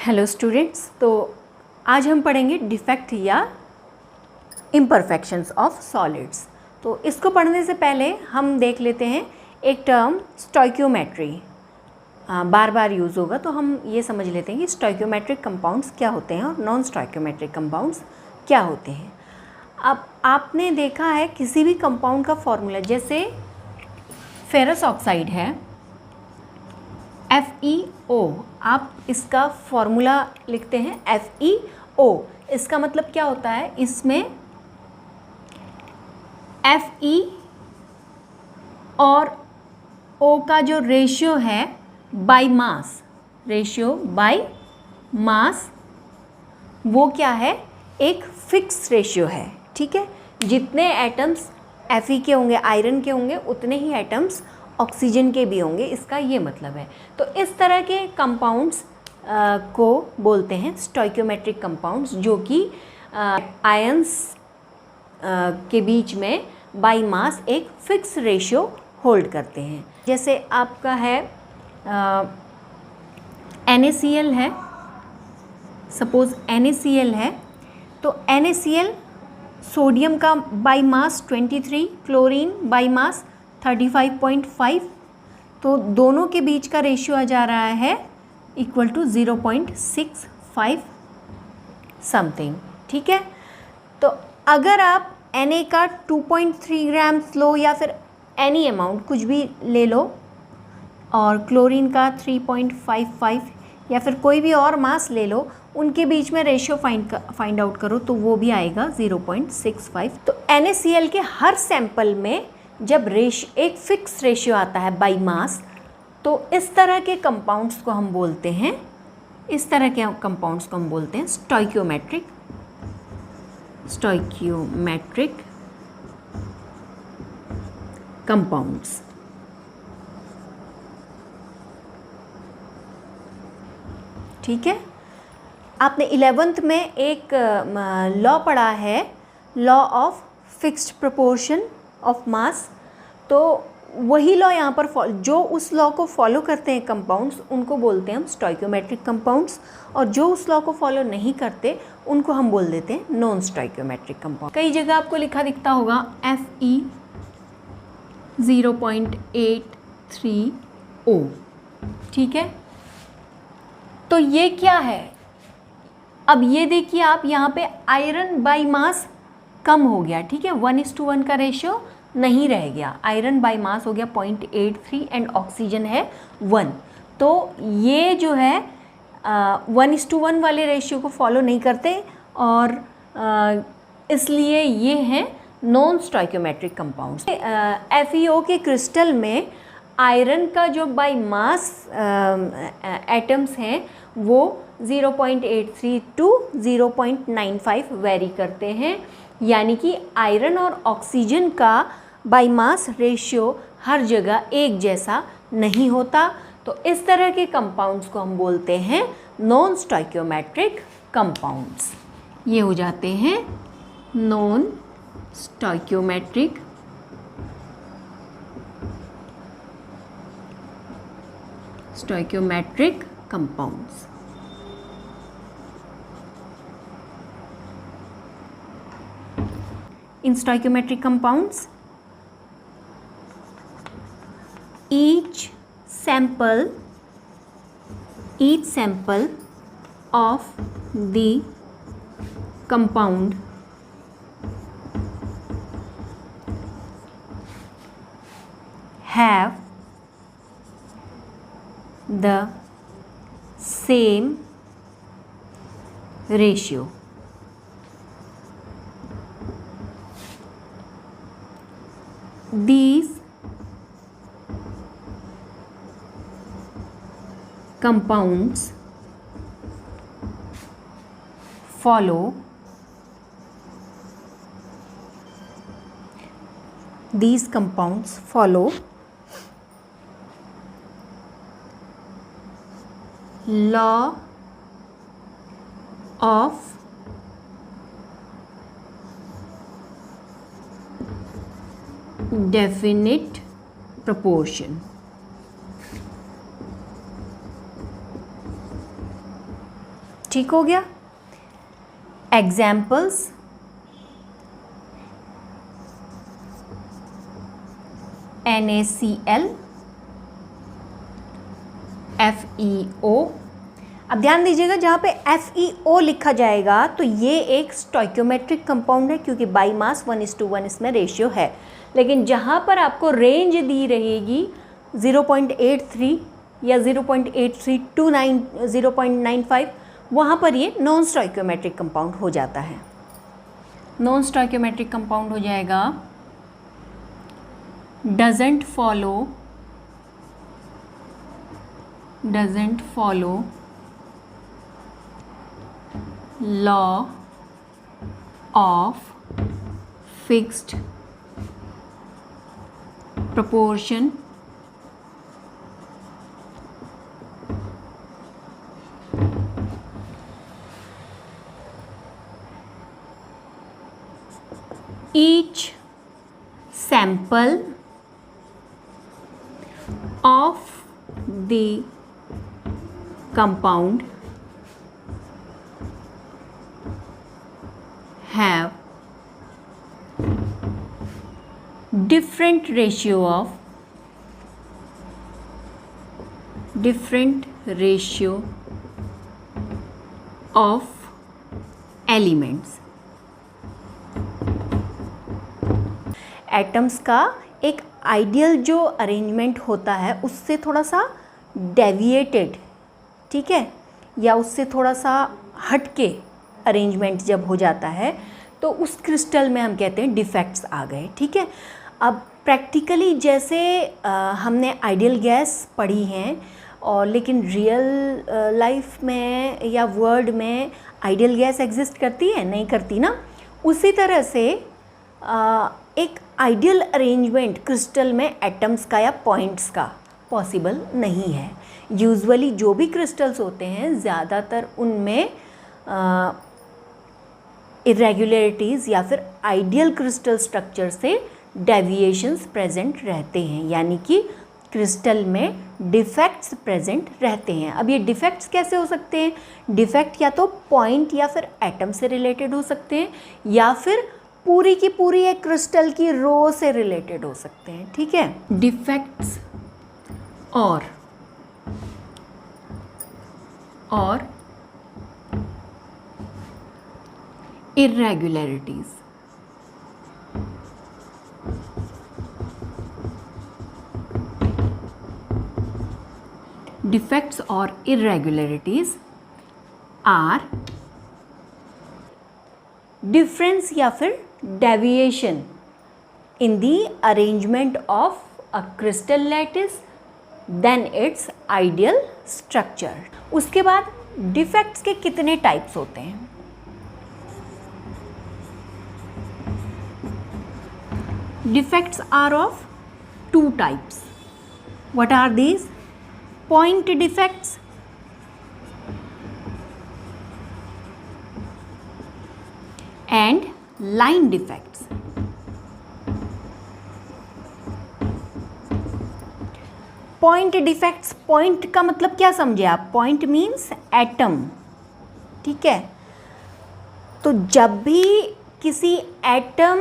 Hello students, तो आज हम पढ़ेंगे डिफेक्ट या इम्परफेक्शंस ऑफ सॉलिड्स। तो इसको पढ़ने से पहले हम देख लेते हैं एक टर्म स्टोइकियोमेट्री। बार बार यूज़ होगा तो हम ये समझ लेते हैं कि स्टोइकियोमेट्रिक कंपाउंड्स क्या होते हैं और नॉन स्टोइकियोमेट्रिक कंपाउंड्स क्या होते हैं। अब आपने देखा है किसी भी कंपाउंड का फॉर्मूला, जैसे फेरस ऑक्साइड है FeO, आप इसका फॉर्मूला लिखते हैं FeO। इसका मतलब क्या होता है, इसमें Fe और O का जो रेशियो है by mass, ratio by mass, वो क्या है, एक फिक्स रेशियो है। ठीक है, जितने एटम्स Fe के होंगे, आयरन के होंगे, उतने ही एटम्स ऑक्सीजन के भी होंगे, इसका ये मतलब है। तो इस तरह के कंपाउंड्स को बोलते हैं स्टोइकियोमेट्रिक कंपाउंड्स, जो कि आयंस के बीच में बाय मास एक फिक्स रेशियो होल्ड करते हैं। जैसे आपका है NaCl है, सपोज NaCl है, तो NaCl सोडियम का by mass 23, chlorine by mass 35.5, तो दोनों के बीच का रेशियो आ जा रहा है इक्वल टू 0.65 समथिंग। ठीक है, तो अगर आप Na का 2.3 ग्राम्स लो या फिर एनी अमाउंट कुछ भी ले लो, और क्लोरीन का 3.55 या फिर कोई भी और मास ले लो, उनके बीच में रेशियो फाइंड आउट करो तो वो भी आएगा 0.65। तो NaCl के हर सैंपल में जब एक फिक्स रेशियो आता है बाय मास, तो इस तरह के कंपाउंड्स को हम बोलते हैं, स्टोइकियोमेट्रिक कंपाउंड्स। ठीक है, आपने 11th में एक लॉ पढ़ा है, law of fixed proportion of mass. तो वही लॉ यहाँ पर जो उस लॉ को फॉलो करते हैं कंपाउंड्स, उनको बोलते हैं हम स्टोइकियोमेट्रिक कंपाउंड्स, और जो उस लॉ को फॉलो नहीं करते उनको हम बोल देते हैं नॉन स्टोइकियोमेट्रिक कंपाउंड। कई जगह आपको लिखा दिखता होगा Fe 0.83O। ठीक है, तो ये क्या है, अब ये देखिए आप, यहाँ पे आयरन बाय मास कम हो गया। ठीक है, 1:1 का रेशियो नहीं रह गया, आयरन बाय मास हो गया 0.83 एंड ऑक्सीजन है 1। तो ये जो है 1:1 वाले रेशियो को फॉलो नहीं करते, और इसलिए ये हैं नॉन स्टोइकियोमेट्रिक कंपाउंड्स। FeO के क्रिस्टल में आयरन का जो बाय मास एटम्स हैं वो 0.83 टू 0.95 वेरी करते हैं, यानी कि आयरन और ऑक्सीजन का बाय मास रेशियो हर जगह एक जैसा नहीं होता। तो इस तरह के कंपाउंड्स को हम बोलते हैं नॉन स्टोइकियोमेट्रिक कंपाउंड्स। ये हो जाते हैं non stoichiometric compounds. In stoichiometric compounds, each sample of the compound have the same ratio. These compounds follow law of definite proportion. ठीक हो गया। Examples, NaCl, FeO। अब ध्यान दीजिएगा जहाँ पे FeO लिखा जाएगा तो ये एक स्टोइकियोमेट्रिक कंपाउंड है क्योंकि बाई मास 1:1 इसमें रेशियो है। लेकिन जहाँ पर आपको रेंज दी रहेगी 0.83 या 0.83 to 0.95, वहाँ पर ये नॉन स्टोइकियोमेट्रिक कंपाउंड हो जाता है। नॉन स्टोइकियोमेट्रिक कंपाउंड हो जाएगा doesn't follow law of fixed proportion each sample of the compound have different ratio of elements। Atoms का एक आइडियल जो अरेंजमेंट होता है उससे थोड़ा सा डेविएटेड, ठीक है, या उससे थोड़ा सा हटके अरेंजमेंट जब हो जाता है तो उस क्रिस्टल में हम कहते हैं डिफेक्ट्स आ गए। ठीक है, अब प्रैक्टिकली जैसे हमने आइडियल गैस पढ़ी हैं और लेकिन रियल लाइफ में या वर्ल्ड में आइडियल गैस एग्जिस्ट करती है, नहीं करती ना, उसी तरह से एक आइडियल अरेंजमेंट क्रिस्टल में एटम्स का या पॉइंट्स का पॉसिबल नहीं है। यूजुअली जो भी क्रिस्टल्स होते हैं ज़्यादातर उनमें इरेगुलरिटीज़ या फिर आइडियल क्रिस्टल स्ट्रक्चर से डेविएशंस प्रेजेंट रहते हैं, यानी कि क्रिस्टल में डिफेक्ट्स प्रेजेंट रहते हैं। अब ये डिफेक्ट्स कैसे हो सकते हैं? डिफेक्ट या तो पॉइंट या फिर एटम से रिलेटेड हो सकते हैं या फिर पूरी की पूरी एक क्रिस्टल की रो से रिलेटेड हो सकते हैं। ठीक है, डिफेक्ट्स और irregularities। Defects or irregularities are difference या फिर deviation in the arrangement of a crystal lattice than its ideal structure। उसके बाद डिफेक्ट्स के कितने टाइप्स होते हैं? Defects are of two types. What are these? Point defects and line defects। Point defects, point का मतलब क्या समझे आप? Point means atom. ठीक है, तो जब भी किसी एटम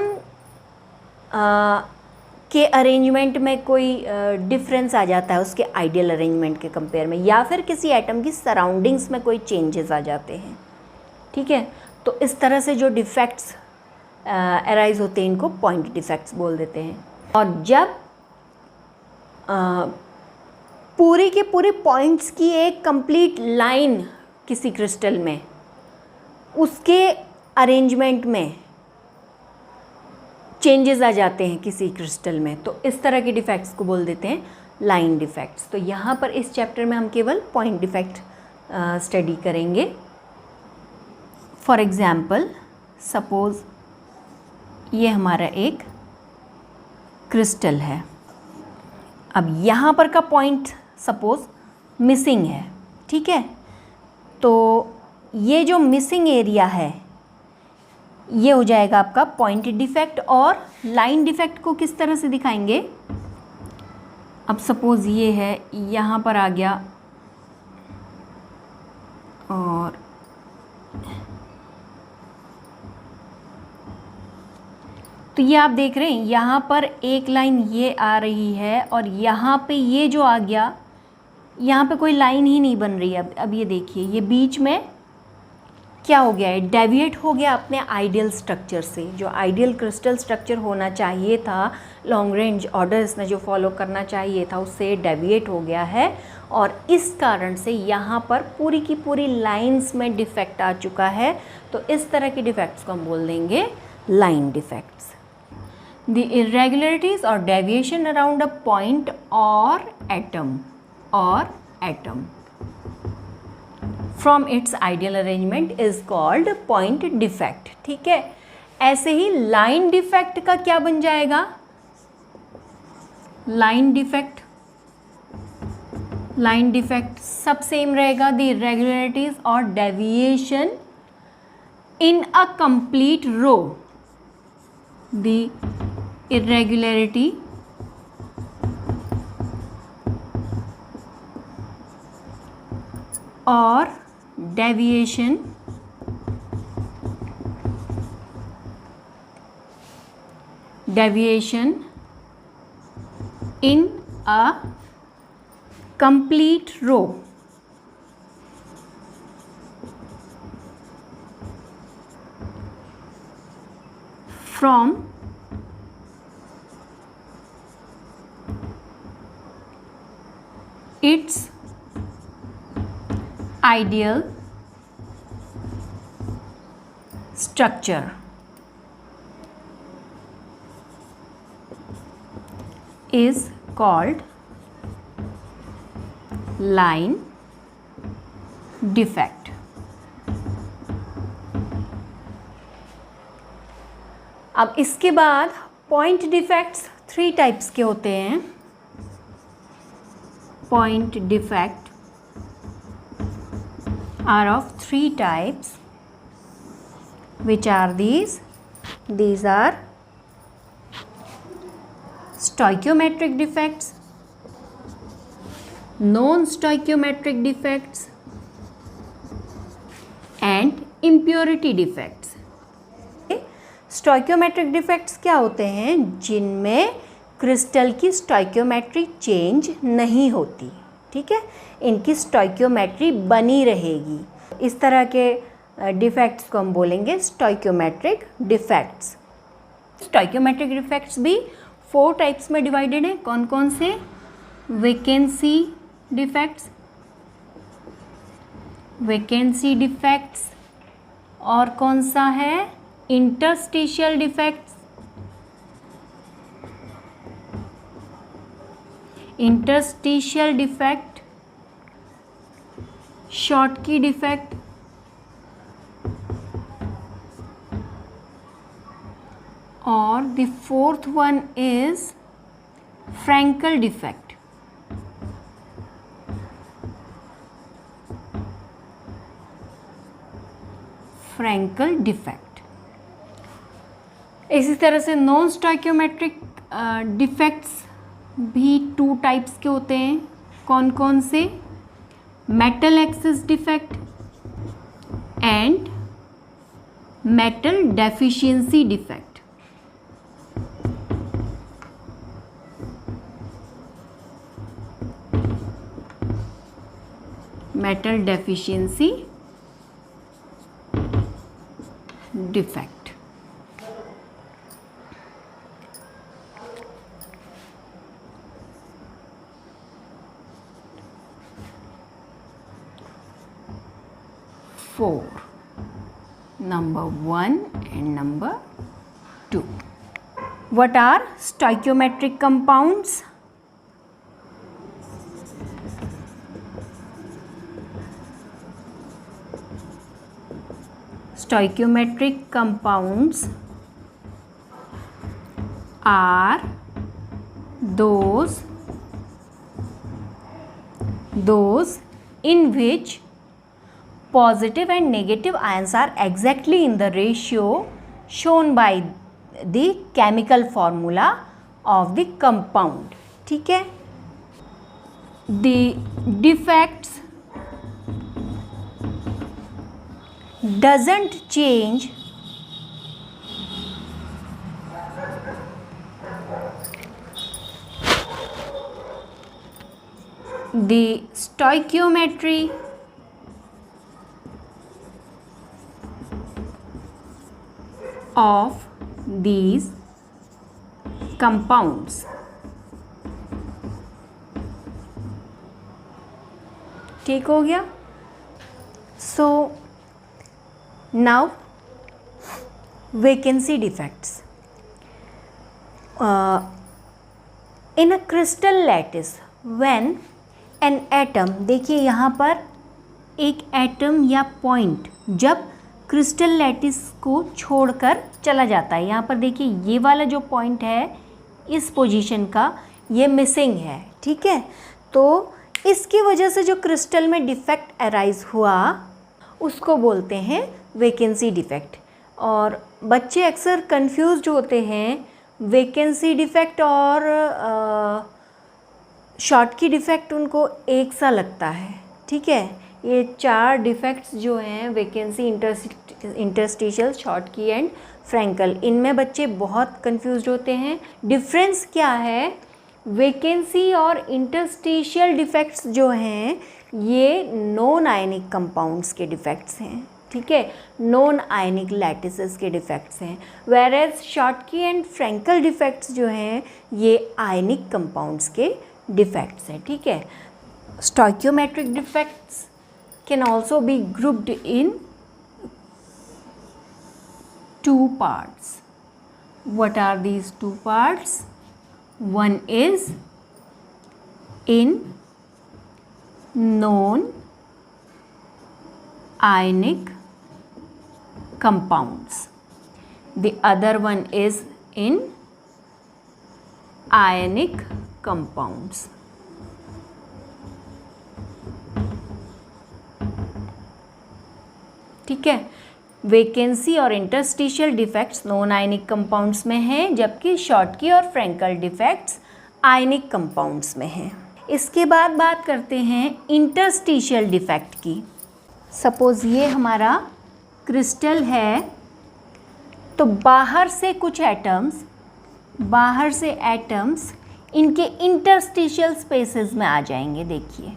के अरेंजमेंट में कोई डिफरेंस आ जाता है उसके आइडियल अरेंजमेंट के कंपेयर में, या फिर किसी एटम की सराउंडिंग्स में कोई चेंजेस आ जाते हैं, ठीक है, तो इस तरह से जो डिफेक्ट्स अराइज होते हैं इनको पॉइंट डिफेक्ट्स बोल देते हैं। और जब पूरी के पूरे पॉइंट्स की एक कंप्लीट लाइन किसी क्रिस्टल में, उसके अरेंजमेंट में चेंजेस आ जाते हैं किसी क्रिस्टल में, तो इस तरह के डिफेक्ट्स को बोल देते हैं लाइन डिफेक्ट्स। तो यहाँ पर इस चैप्टर में हम केवल पॉइंट डिफेक्ट स्टडी करेंगे। फॉर एग्ज़ाम्पल, सपोज़ ये हमारा एक क्रिस्टल है। अब यहाँ पर का पॉइंट सपोज़ मिसिंग है, ठीक है, तो ये जो मिसिंग एरिया है ये हो जाएगा आपका पॉइंट डिफेक्ट। और लाइन डिफेक्ट को किस तरह से दिखाएंगे? अब सपोज़ ये है, यहाँ पर आ गया और ये आप देख रहे हैं यहाँ पर एक लाइन ये आ रही है और यहाँ पे ये जो आ गया, यहाँ पे कोई लाइन ही नहीं बन रही है। अब ये देखिए, ये बीच में क्या हो गया है, डेविएट हो गया अपने आइडियल स्ट्रक्चर से। जो आइडियल क्रिस्टल स्ट्रक्चर होना चाहिए था, लॉन्ग रेंज ऑर्डर्स ने जो फॉलो करना चाहिए था, उससे डेविएट हो गया है और इस कारण से यहाँ पर पूरी की पूरी लाइंस में डिफेक्ट आ चुका है। तो इस तरह के डिफेक्ट्स को हम बोल देंगे लाइन डिफेक्ट्स। द इरेगुलरिटीज और डेविएशन अराउंड अ पॉइंट और atom from its ideal arrangement is called point defect. ठीक है, ऐसे ही लाइन डिफेक्ट का क्या बन जाएगा, लाइन डिफेक्ट सब सेम रहेगा। द इरेगुलरिटीज और deviation in a complete row, the irregularity or deviation in a complete row from its ideal structure is called line defect. अब इसके बाद पॉइंट डिफेक्ट्स 3 टाइप्स के होते हैं। Point defect are of 3 types, which are these. These are stoichiometric defects, non-stoichiometric defects and impurity defects. Stoichiometric defects क्या होते हैं, जिनमें क्रिस्टल की स्टोइकियोमेट्री चेंज नहीं होती। ठीक है, इनकी स्टोइकियोमेट्री बनी रहेगी। इस तरह के डिफेक्ट्स को हम बोलेंगे स्टोइकियोमेट्रिक डिफेक्ट्स। स्टोइकियोमेट्रिक डिफेक्ट्स भी 4 टाइप्स में डिवाइडेड हैं। कौन कौन से, वैकेंसी डिफेक्ट्स और कौन सा है, इंटरस्टिशियल डिफेक्ट्स, शॉर्टकी डिफेक्ट और the 4th one is Frankel defect. इसी तरह से नॉन स्टोइकियोमेट्रिक डिफेक्ट्स भी 2 टाइप्स के होते हैं। कौन कौन से, metal axis defect and metal deficiency defect. Metal deficiency defect. Number 1 and number 2. What are stoichiometric compounds? Stoichiometric compounds are those in which positive and negative ions are exactly in the ratio shown by the chemical formula of the compound. ठीक है, the defects doesn't change the stoichiometry of these compounds. ठीक हो गया. So now vacancy defects. In a crystal lattice when an atom, देखिए यहाँ पर एक atom या पॉइंट जब क्रिस्टल लैटिस को छोड़कर चला जाता है, यहाँ पर देखिए ये वाला जो पॉइंट है इस पोजीशन का ये मिसिंग है. ठीक है, तो इसकी वजह से जो क्रिस्टल में डिफेक्ट अराइज हुआ उसको बोलते हैं वैकेंसी डिफेक्ट. और बच्चे अक्सर कंफ्यूज्ड होते हैं वैकेंसी डिफेक्ट और शॉर्ट की डिफेक्ट, उनको एक सा लगता है. ठीक है, ये 4 डिफेक्ट्स जो हैं वैकेंसी, इंटरस्टिशियल, शॉर्ट की एंड फ्रैंकल, इनमें बच्चे बहुत कंफ्यूज्ड होते हैं. डिफरेंस क्या है? वैकेंसी और इंटरस्टिशियल डिफेक्ट्स जो हैं ये नॉन आयनिक कंपाउंड्स के डिफेक्ट्स हैं. ठीक है, नॉन आयनिक लैटिसेस के डिफेक्ट्स हैं. Whereas Schottky and Frenkel defects जो हैं ये आयनिक कंपाउंड्स के डिफेक्ट्स हैं. ठीक है, stoichiometric defects can also be grouped in 2 parts. What are these 2 parts? One is in non-ionic compounds. The other one is in ionic compounds. ठीक है, vacancy और interstitial defects non ionic compounds में हैं, जबकि Schottky और Frankel defects ionic compounds में हैं. इसके बाद बात करते हैं इंटरस्टिशियल डिफेक्ट की. सपोज़ ये हमारा क्रिस्टल है, तो बाहर से कुछ एटम्स, इनके इंटरस्टिशियल स्पेसेस में आ जाएंगे. देखिए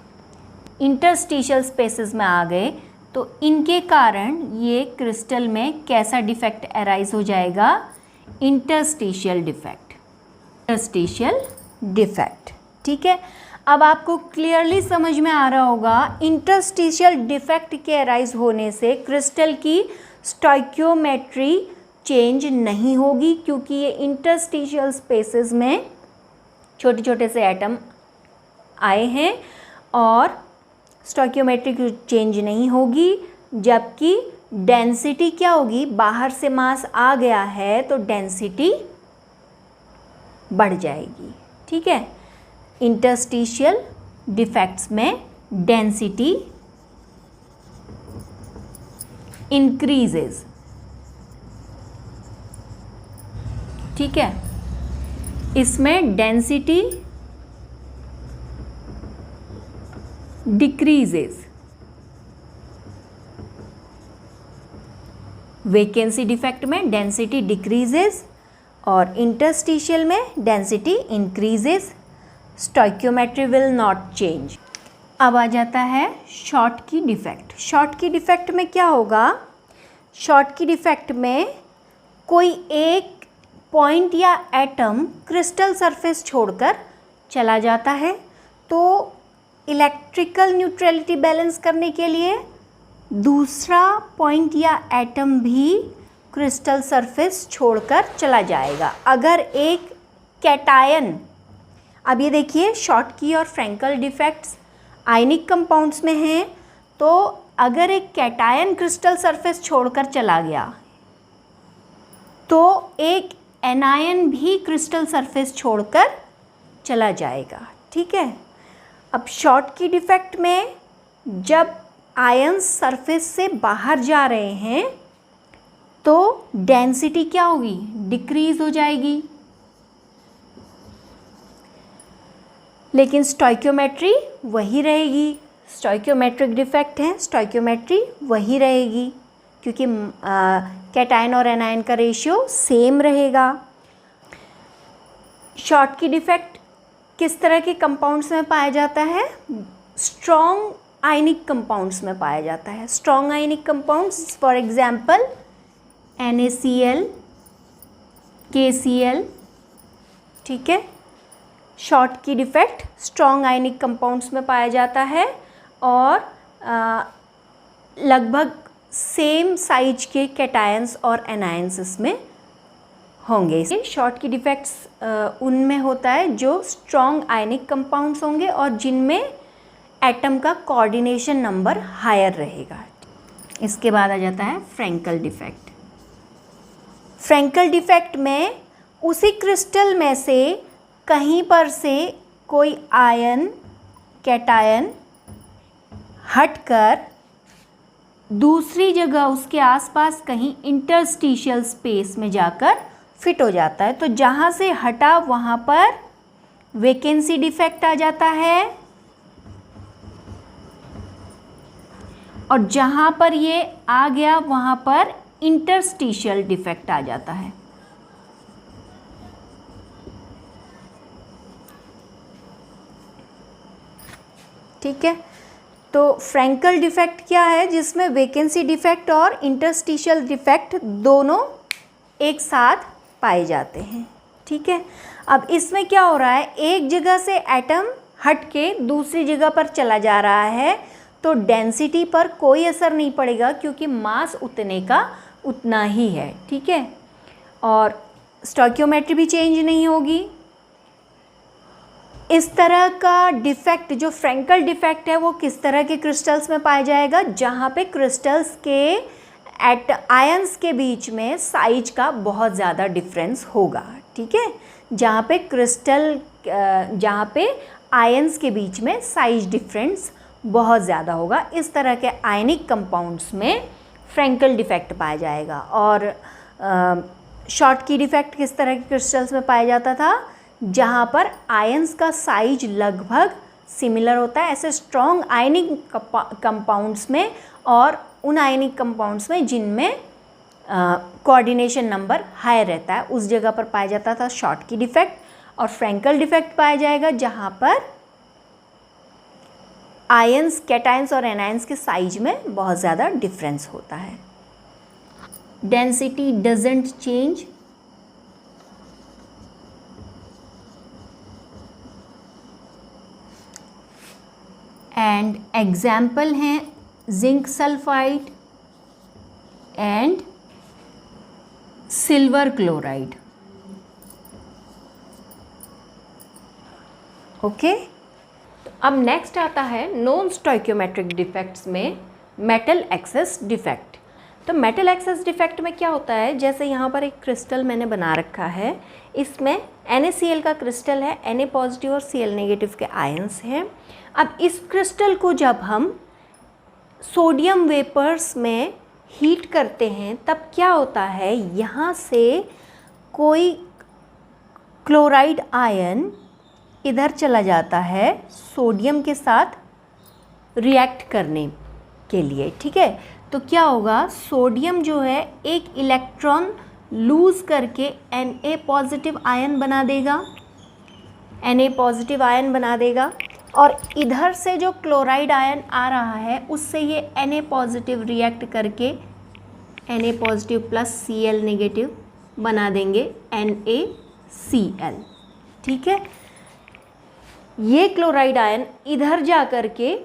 इंटरस्टिशियल स्पेसेस में आ गए तो इनके कारण ये क्रिस्टल में कैसा डिफेक्ट अराइज हो जाएगा? Interstitial defect. ठीक है, अब आपको क्लियरली समझ में आ रहा होगा इंटरस्टिशियल डिफेक्ट के अराइज होने से क्रिस्टल की स्टोइकियोमेट्री चेंज नहीं होगी, क्योंकि ये इंटरस्टिशियल स्पेसेस में छोटे छोटे से एटम आए हैं और स्टोइकियोमेट्री चेंज नहीं होगी. जबकि डेंसिटी क्या होगी? बाहर से मास आ गया है तो डेंसिटी बढ़ जाएगी. ठीक है, इंटरस्टिशियल डिफेक्ट्स में डेंसिटी इंक्रीजेस. ठीक है, इसमें डेंसिटी डिक्रीजेस. वैकेंसी डिफेक्ट में डेंसिटी डिक्रीजेस और इंटरस्टिशियल में density increases. Stoichiometry will not change. अब आ जाता है शॉर्ट की डिफेक्ट. शॉर्ट की डिफेक्ट में क्या होगा? शॉर्ट की डिफेक्ट में कोई एक पॉइंट या एटम क्रिस्टल सरफेस छोड़कर चला जाता है, तो इलेक्ट्रिकल न्यूट्रलिटी बैलेंस करने के लिए दूसरा पॉइंट या एटम भी क्रिस्टल सरफेस छोड़कर चला जाएगा. अगर एक कैटायन, अब ये देखिए शॉर्टकी और फ्रैंकल डिफेक्ट्स आयनिक कंपाउंड्स में हैं, तो अगर एक कैटायन क्रिस्टल सरफेस छोड़कर चला गया तो एक एनायन भी क्रिस्टल सरफेस छोड़कर चला जाएगा. ठीक है, अब शॉर्ट की डिफेक्ट में जब आयंस सरफेस से बाहर जा रहे हैं तो डेंसिटी क्या होगी? डिक्रीज हो जाएगी. लेकिन स्टोइकियोमेट्री वही रहेगी. स्टोइकियोमेट्रिक डिफेक्ट है, स्टोइकियोमेट्री वही रहेगी क्योंकि कैटायन और एनायन का रेशियो सेम रहेगा. शॉर्ट की डिफेक्ट किस तरह के कंपाउंड्स में पाया जाता है? स्ट्रॉन्ग आयनिक कंपाउंड्स में पाया जाता है। Strong ionic compounds for example NaCl, KCl, ठीक है। शॉर्ट की डिफेक्ट स्ट्रॉन्ग आयनिक कंपाउंड्स में पाया जाता है और लगभग सेम साइज के कैटायंस और एनायंस इसमें होंगे। इसलिए शॉर्ट की डिफेक्ट्स उनमें होता है जो स्ट्रॉन्ग आयनिक कंपाउंड्स होंगे और जिनमें एटम का कोऑर्डिनेशन नंबर हायर रहेगा। इसके बाद आ जाता है फ्रैंकल डिफेक्ट। फ्रैंकल डिफेक्ट में उसी क्रिस्टल में से कहीं पर से कोई आयन कैटायन हटकर दूसरी जगह उसके आसपास कहीं इंटरस्टिशियल स्पेस में जाकर फिट हो जाता है। तो जहाँ से हटा वहाँ पर वैकेंसी डिफेक्ट आ जाता है और जहाँ पर ये आ गया वहाँ पर इंटरस्टिशियल डिफेक्ट आ जाता है। ठीक है, तो फ्रैंकल डिफेक्ट क्या है? जिसमें वैकेंसी डिफेक्ट और इंटरस्टिशियल डिफेक्ट दोनों एक साथ पाए जाते हैं। ठीक है, अब इसमें क्या हो रहा है, एक जगह से एटम हट के दूसरी जगह पर चला जा रहा है तो डेंसिटी पर कोई असर नहीं पड़ेगा क्योंकि मास उतने का उतना ही है। ठीक है, और स्टोइकियोमेट्री भी चेंज नहीं होगी। इस तरह का डिफेक्ट जो फ्रैंकल डिफेक्ट है वो किस तरह के क्रिस्टल्स में पाया जाएगा? जहाँ पे क्रिस्टल्स के आयंस के बीच में साइज का बहुत ज़्यादा डिफरेंस होगा। ठीक है, जहाँ पे आयंस के बीच में साइज डिफरेंस बहुत ज़्यादा होगा, इस तरह के आयनिक कंपाउंड्स में फ्रैंकल डिफेक्ट पाया जाएगा। और शॉर्ट की डिफेक्ट किस तरह के क्रिस्टल्स में पाया जाता था? जहाँ पर आयंस का साइज लगभग सिमिलर होता है, ऐसे स्ट्रॉन्ग आयनिक कंपाउंड्स में और उन आयनिक कंपाउंड्स में जिनमें कोऑर्डिनेशन नंबर हायर रहता है, उस जगह पर पाया जाता था शॉर्ट की डिफेक्ट। और फ्रैंकल डिफेक्ट पाया जाएगा जहाँ पर आयंस, कैटायंस और एनायंस के साइज में बहुत ज़्यादा डिफरेंस होता है। Density doesn't change, and example हैं zinc sulphide and silver chloride. Okay, तो अब नेक्स्ट आता है नॉन स्टोइकियोमेट्रिक डिफेक्ट्स में मेटल एक्सेस डिफेक्ट। तो मेटल एक्सेस डिफेक्ट में क्या होता है, जैसे यहाँ पर एक क्रिस्टल मैंने बना रखा है, इसमें NaCl का क्रिस्टल है, Na पॉजिटिव और Cl नेगेटिव के आयंस हैं। अब इस क्रिस्टल को जब हम सोडियम वेपर्स में हीट करते हैं तब क्या होता है, यहाँ से कोई क्लोराइड आयन इधर चला जाता है सोडियम के साथ रिएक्ट करने के लिए। ठीक है, तो क्या होगा, सोडियम जो है एक इलेक्ट्रॉन लूज़ करके Na पॉजिटिव आयन बना देगा, Na पॉजिटिव आयन बना देगा और इधर से जो क्लोराइड आयन आ रहा है उससे ये Na पॉजिटिव रिएक्ट करके Na positive plus Cl negative बना देंगे NaCl। ठीक है, ये क्लोराइड आयन इधर जा कर के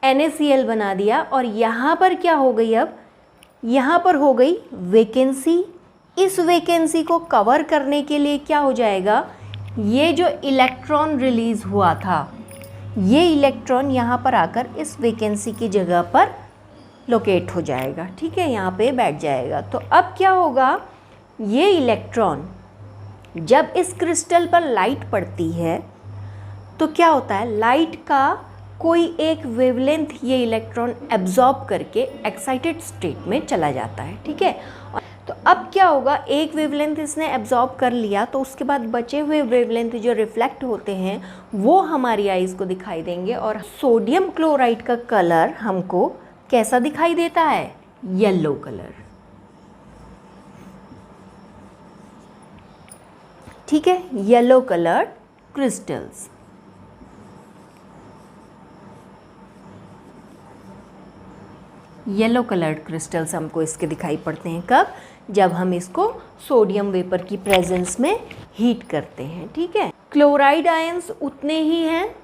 NaCl बना दिया और यहाँ पर क्या हो गई, अब यहाँ पर हो गई वैकेंसी। इस वैकेंसी को कवर करने के लिए क्या हो जाएगा, ये जो इलेक्ट्रॉन रिलीज़ हुआ था ये इलेक्ट्रॉन यहाँ पर आकर इस वैकेंसी की जगह पर लोकेट हो जाएगा। ठीक है, यहाँ पे बैठ जाएगा। तो अब क्या होगा, ये इलेक्ट्रॉन जब इस क्रिस्टल पर लाइट पड़ती है तो क्या होता है, लाइट का कोई एक वेवलेंथ ये इलेक्ट्रॉन एब्जॉर्ब करके एक्साइटेड स्टेट में चला जाता है। ठीक है, तो अब क्या होगा, एक वेवलेंथ इसने एब्जॉर्ब कर लिया तो उसके बाद बचे हुए वेवलेंथ जो रिफ्लेक्ट होते हैं वो हमारी आईज़ को दिखाई देंगे और सोडियम क्लोराइड का कलर हमको कैसा दिखाई देता है, येलो कलर। ठीक है, yellow colour crystals. Yellow coloured crystals हमको इसके दिखाई पड़ते हैं कब? जब हम इसको सोडियम वेपर की प्रेजेंस में हीट करते हैं, ठीक है। क्लोराइड आयंस उतने ही हैं,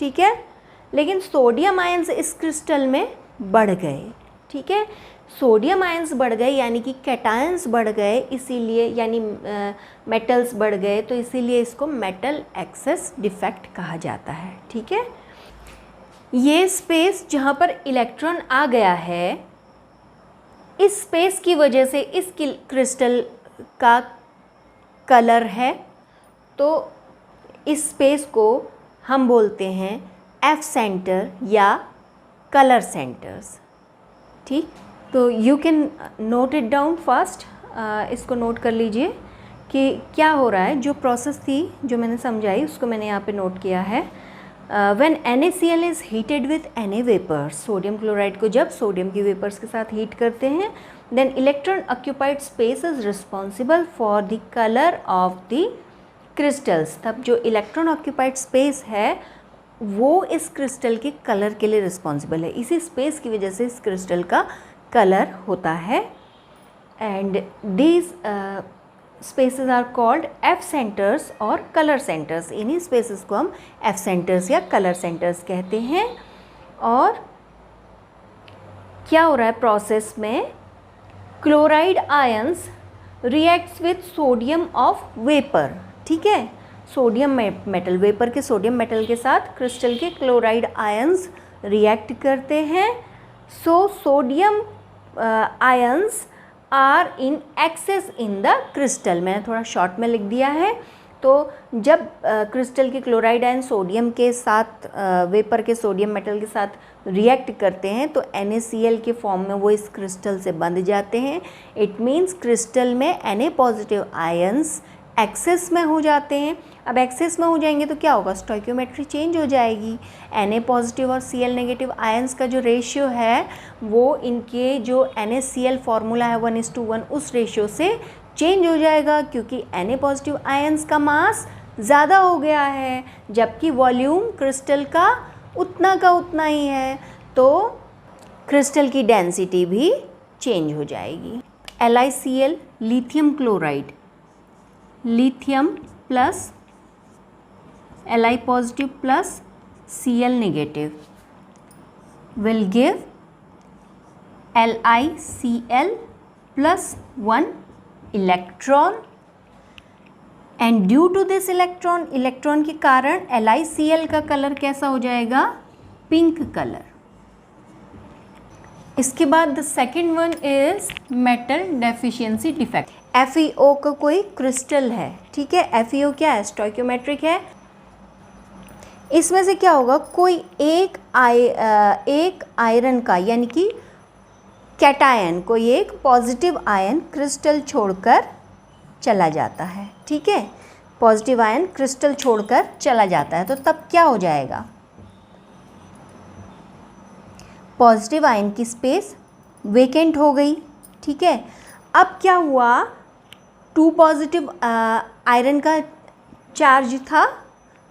ठीक है, लेकिन सोडियम आयंस इस क्रिस्टल में बढ़ गए, ठीक है। सोडियम आयंस बढ़ गए यानी कि कैटायंस बढ़ गए, इसीलिए यानी मेटल्स बढ़ गए, तो इसीलिए इसको मेटल एक्सेस डिफेक्ट कहा जाता है, ठीक है। ये स्पेस जहाँ पर इलेक्ट्रॉन आ गया है, इस स्पेस की वजह से इस क्रिस्टल का कलर है, तो इस स्पेस को हम बोलते हैं एफ सेंटर या कलर सेंटर्स, ठीक। तो you can note it down fast, इसको नोट कर लीजिए कि क्या हो रहा है। जो प्रोसेस थी जो मैंने समझाई उसको मैंने यहाँ पे नोट किया है। When NaCl is heated with Na vapours, sodium chloride को जब सोडियम की वेपर्स के साथ हीट करते हैं, then electron occupied space is responsible for the colour of the crystals. तब जो इलेक्ट्रॉन ऑक्यूपाइड स्पेस है वो इस क्रिस्टल के कलर के लिए रिस्पॉन्सिबल है। इसी स्पेस की वजह से इस क्रिस्टल का कलर होता है। And these spaces are called F centres और कलर सेंटर्स। इन्हीं स्पेसेस को हम एफ सेंटर्स या कलर सेंटर्स कहते हैं। और क्या हो रहा है प्रोसेस में? Chloride ions reacts with sodium of vapour, ठीक है। सोडियम मेटल, वेपर के सोडियम मेटल के साथ क्रिस्टल के क्लोराइड आयंस रिएक्ट करते हैं। So sodium ions are in excess in the crystal. मैंने थोड़ा शॉर्ट में लिख दिया है। तो जब क्रिस्टल के क्लोराइड आयन सोडियम के साथ वेपर के सोडियम मेटल के साथ रिएक्ट करते हैं तो NaCl के फॉर्म में वो इस क्रिस्टल से बंध जाते हैं। इट मीन्स क्रिस्टल में Na पॉजिटिव आयंस एक्सेस में हो जाते हैं। अब एक्सेस में हो जाएंगे तो क्या होगा? स्टोइकियोमेट्री चेंज हो जाएगी। Na पॉजिटिव और Cl नेगेटिव आयंस का जो रेशियो है वो इनके जो NaCl फार्मूला है 1:1 उस रेशियो से चेंज हो जाएगा, क्योंकि Na पॉजिटिव आयंस का मास ज़्यादा हो गया है जबकि वॉल्यूम क्रिस्टल का उतना ही है, तो क्रिस्टल की डेंसिटी भी चेंज हो जाएगी। LiCl lithium chloride, lithium plus Li positive plus Cl negative will give LiCl plus 1 electron, and due to this electron के कारण LiCl का कलर कैसा हो जाएगा? Pink colour. इसके बाद the second one is metal deficiency defect. FeO का कोई क्रिस्टल है, ठीक है। FeO क्या है? स्टोइकियोमेट्रिक है। इसमें से क्या होगा? कोई एक आयरन का यानी कि कैटायन, कोई एक पॉजिटिव आयन क्रिस्टल छोड़कर चला जाता है, ठीक है। पॉजिटिव आयन क्रिस्टल छोड़कर चला जाता है, तो तब क्या हो जाएगा? पॉजिटिव आयन की स्पेस वेकेंट हो गई, ठीक है। अब क्या हुआ? 2 पॉजिटिव आयरन का चार्ज था,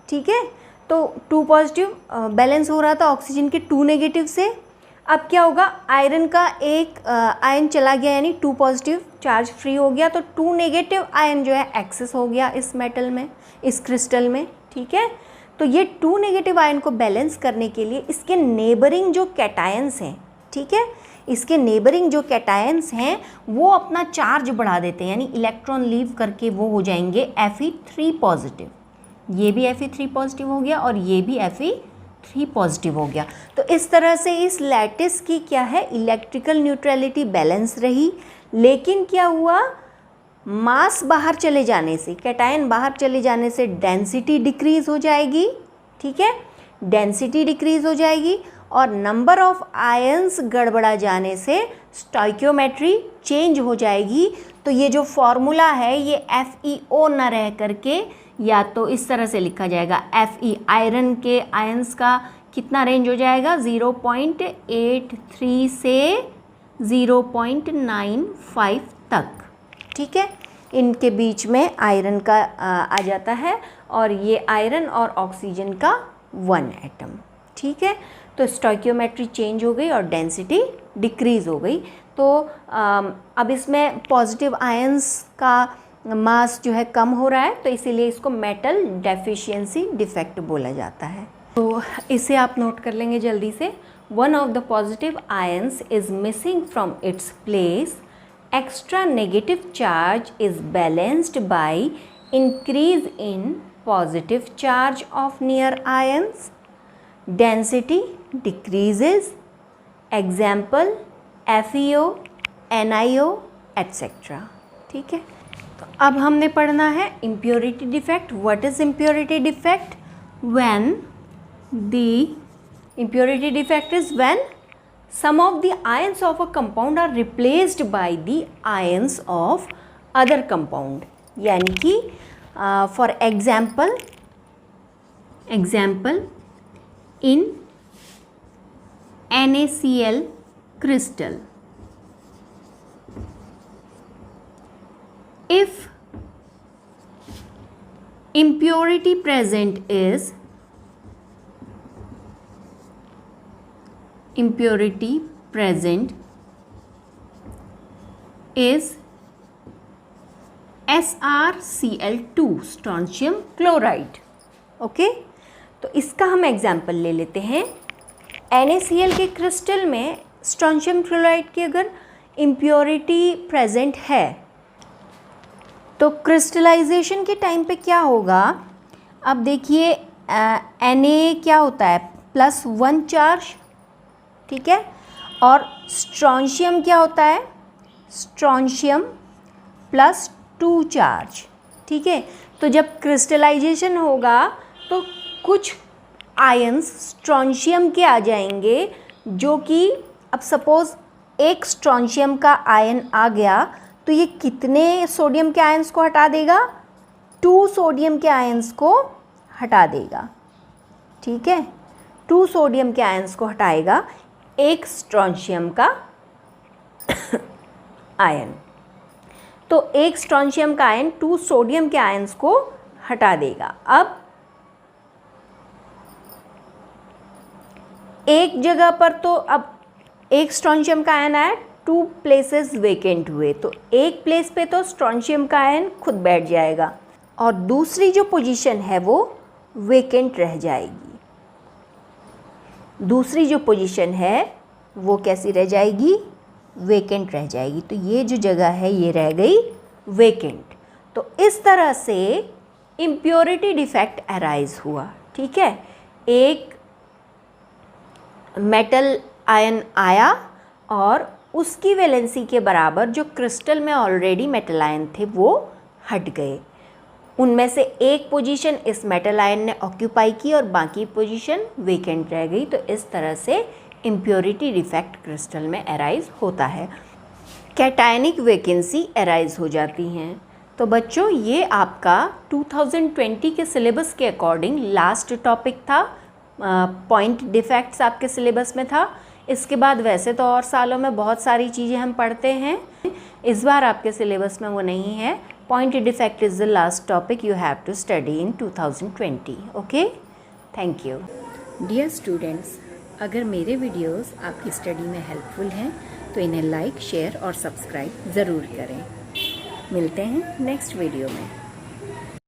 ठीक है, तो 2 पॉजिटिव बैलेंस हो रहा था ऑक्सीजन के 2 नेगेटिव से। अब क्या होगा? आयरन का एक आयन चला गया यानी 2 पॉजिटिव चार्ज फ्री हो गया, तो 2 नेगेटिव आयन जो है एक्सेस हो गया इस मेटल में, इस क्रिस्टल में, ठीक है। तो ये 2 नेगेटिव आयन को बैलेंस करने के लिए इसके नेबरिंग जो कैटायंस हैं, ठीक है, इसके नेबरिंग जो कैटायंस हैं वो अपना चार्ज बढ़ा देते हैं, यानी इलेक्ट्रॉन लीव करके वो हो जाएंगे Fe3 पॉजिटिव। ये भी Fe3 पॉजिटिव हो गया और ये भी Fe3 पॉजिटिव हो गया। तो इस तरह से इस लैटिस की क्या है? इलेक्ट्रिकल न्यूट्रलिटी बैलेंस रही। लेकिन क्या हुआ? मास बाहर चले जाने से, कैटायन बाहर चले जाने से डेंसिटी डिक्रीज़ हो जाएगी, ठीक है, डेंसिटी डिक्रीज़ हो जाएगी और नंबर ऑफ आयंस गड़बड़ा जाने से स्टोइकियोमेट्री चेंज हो जाएगी। तो ये जो फॉर्मूला है ये FeO न रह करके या तो इस तरह से लिखा जाएगा, Fe आयरन के आयंस का कितना रेंज हो जाएगा? 0.83 से 0.95 तक, ठीक है। इनके बीच में आयरन का आ जाता है और ये आयरन और ऑक्सीजन का 1 एटम। ठीक है, तो स्टोइकियोमेट्री चेंज हो गई और डेंसिटी डिक्रीज़ हो गई। तो अब इसमें पॉजिटिव आयंस का मास जो है कम हो रहा है, तो इसीलिए इसको मेटल डेफिशिएंसी डिफेक्ट बोला जाता है। तो इसे आप नोट कर लेंगे जल्दी से। One of the positive ions is missing from its place, extra negative charge is balanced by increase in positive charge of near ions, density decreases, example FeO, NiO etc. ठीक है, तो अब हमने पढ़ना है impurity defect. What is impurity defect? When the impurity defect is when some of the ions of a compound are replaced by the ions of other compound. यानी कि for example in NaCl crystal, if impurity present is SrCl2 strontium chloride. Okay, तो इसका हम example ले लेते हैं। NaCl के crystal में स्ट्रोंशियम क्लोराइड की अगर इम्प्योरिटी प्रेजेंट है तो क्रिस्टलाइजेशन के टाइम पे क्या होगा? अब देखिए Na क्या होता है? +1 चार्ज, ठीक है, और स्ट्रोंशियम क्या होता है? Strontium +2 charge. ठीक है, तो जब क्रिस्टलाइजेशन होगा तो कुछ आयंस स्ट्रोंशियम के आ जाएंगे, जो कि अब सपोज़ एक स्ट्रोंशियम का आयन आ गया तो ये कितने सोडियम के आयंस को हटा देगा? 2 सोडियम के आयंस को हटा देगा। ठीक है, 2 सोडियम के आयंस को हटाएगा एक स्ट्रोंशियम का आयन। तो एक स्ट्रोंशियम का आयन 2 सोडियम के आयंस को हटा देगा। अब एक जगह पर तो अब एक स्ट्रोंशियम का आयन आया, 2 प्लेसेस वेकेंट हुए, तो एक प्लेस पे तो स्ट्रोंशियम का आयन खुद बैठ जाएगा और दूसरी जो पोजीशन है वो वेकेंट रह जाएगी। दूसरी जो पोजीशन है वो कैसी रह जाएगी? वेकेंट रह जाएगी। तो ये जो जगह है ये रह गई वेकेंट। तो इस तरह से इम्प्योरिटी डिफेक्ट अराइज हुआ। ठीक है, एक मेटल आयन आया और उसकी वैलेंसी के बराबर जो क्रिस्टल में ऑलरेडी मेटल आयन थे वो हट गए। उनमें से एक पोजीशन इस मेटल आयन ने ऑक्यूपाई की और बाकी पोजीशन वेकेंट रह गई। तो इस तरह से इम्प्योरिटी डिफेक्ट क्रिस्टल में अराइज होता है। कैटायनिक वैकेंसी अराइज हो जाती हैं। तो बच्चों ये आपका 2020 के सिलेबस के अकॉर्डिंग लास्ट टॉपिक था। पॉइंट डिफेक्ट्स आपके सिलेबस में था। इसके बाद वैसे तो और सालों में बहुत सारी चीज़ें हम पढ़ते हैं, इस बार आपके सिलेबस में वो नहीं है। Point defect is the last topic you have to study in 2020। Okay, thank you. Dear students, अगर मेरे वीडियोस आपकी स्टडी में हेल्पफुल हैं तो इन्हें लाइक, शेयर और सब्सक्राइब ज़रूर करें। मिलते हैं नेक्स्ट वीडियो में।